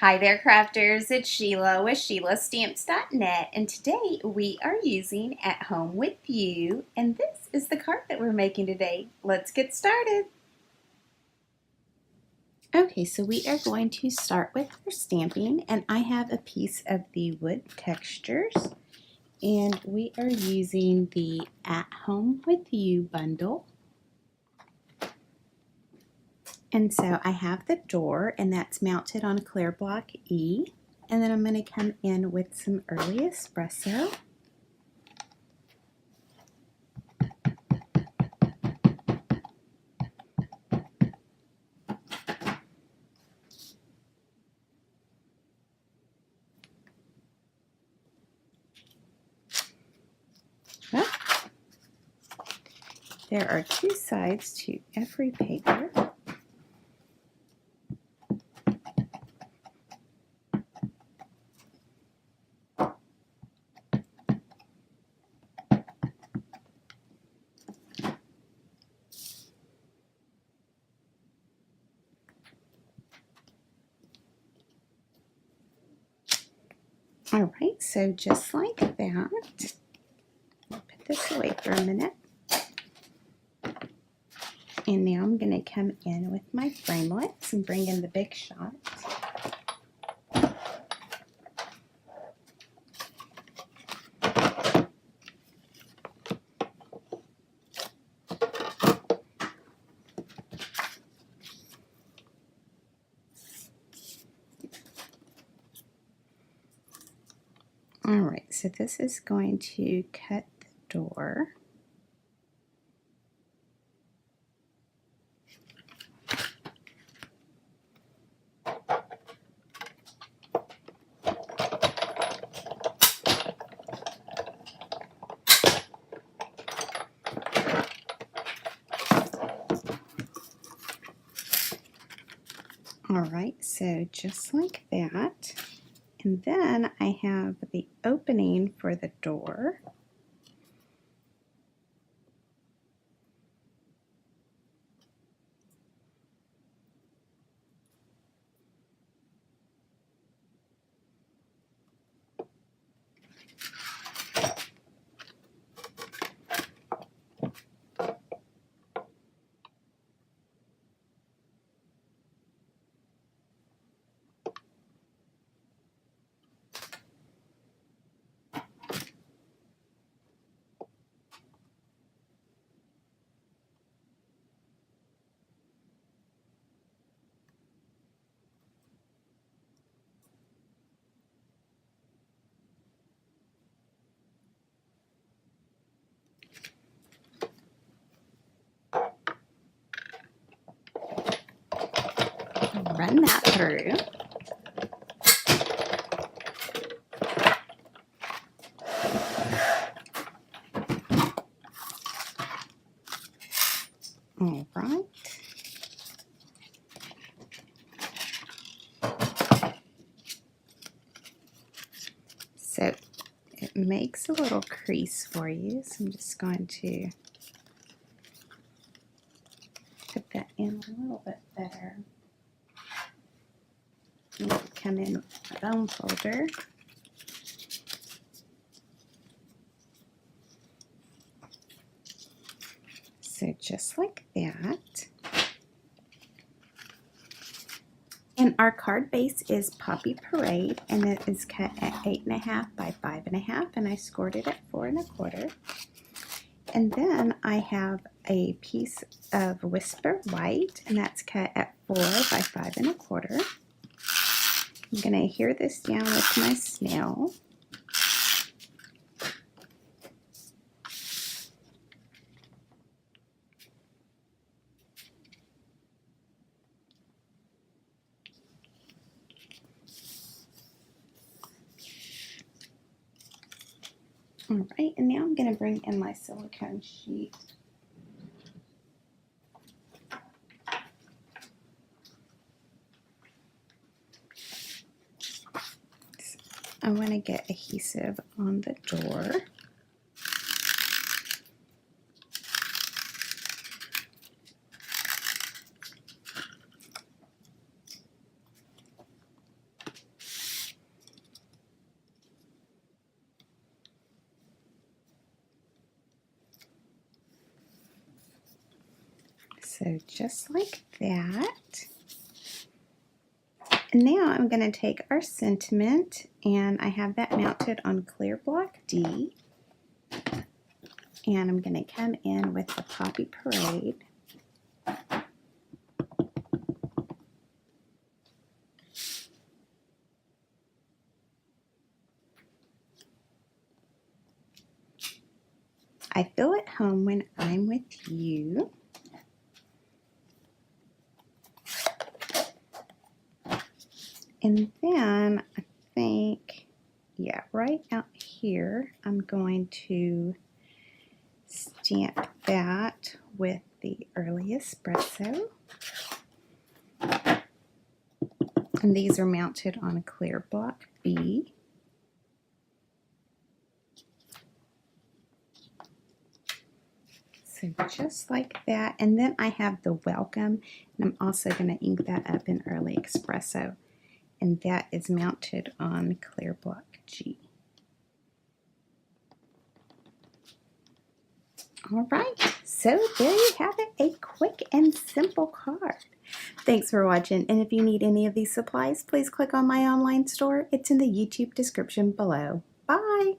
Hi there, crafters. It's Sheila with SheilaStamps.net, and today we are using At Home With You, and this is the card that we're making today. Let's get started. Okay, so we are going to start with our stamping, and I have a piece of the wood textures, and we are using the At Home With You bundle. And so I have the door, and that's mounted on clear block E. And then I'm going to come in with some early espresso. Well, there are two sides to every paper. All right, so just like that, I'll put this away for a minute. And now I'm going to come in with my framelits and bring in the big shot. All right, so this is going to cut the door. All right, so just like that. And then I have the opening for the door. Run that through. All right. So it makes a little crease for you, so I'm just going to put that in a little bit better. And come in with a bone folder. So just like that. And our card base is Poppy Parade, and it is cut at 8.5 by 5.5, and I scored it at 4 1/4. And then I have a piece of Whisper White, and that's cut at 4 by 5 1/4. I'm going to adhere this down with my snail. All right, and now I'm going to bring in my silicone sheet. I want to get adhesive on the door. So just like that. And now I'm going to take our sentiment, and I have that mounted on clear block D. And I'm going to come in with the Poppy Parade. I feel at home when I'm with you. And then I think, yeah, right out here, I'm going to stamp that with the early espresso. And these are mounted on a clear block B. So just like that. And then I have the welcome, and I'm also going to ink that up in early espresso. And that is mounted on clear block G. All right, so there you have it, a quick and simple card. Thanks for watching, and if you need any of these supplies, please click on my online store. It's in the YouTube description below. Bye!